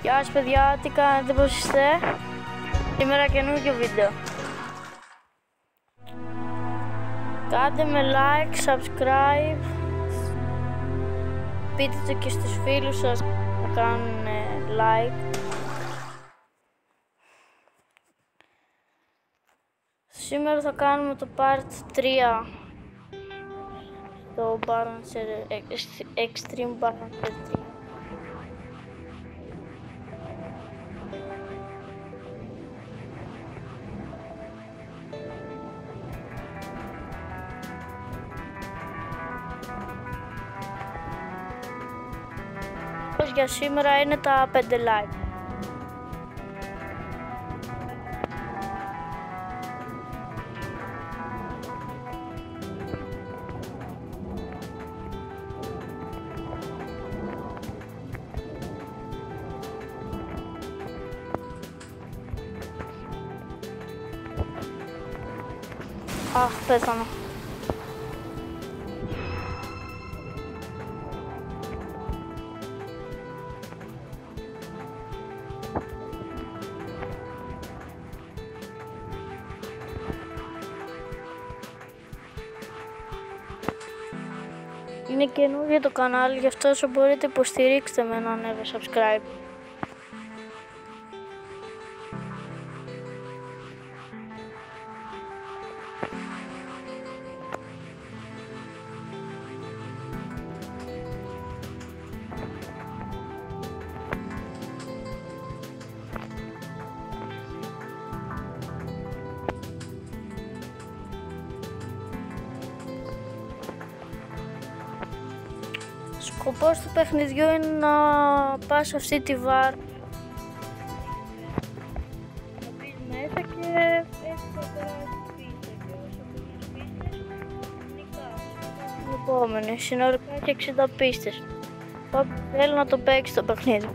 Γεια σας παιδιά, τι κάνετε, πώς είστε? Σήμερα καινούργιο βίντεο. Κάντε με like, subscribe. Πείτε το και στους φίλους σας να κάνουν like. Σήμερα θα κάνουμε το part 3 το Balancer, Extreme Balancer 3. Για σήμερα είναι τα 5 like. Αχ, πέθανα. Είναι καινούργιο το κανάλι, γι' αυτό όσο μπορείτε υποστηρίξτε με να ανέβω subscribe. Σκοπός του παιχνιδιού είναι να πας αυτή τη βάρκα, να μπεις μέσα και έτσι θα περάσεις πίστα και όσο πίνεις πίστες νικάς. Την επόμενη, συνολικά και 60 πίστες. Όποιος θέλει να το παίξει το παιχνίδι.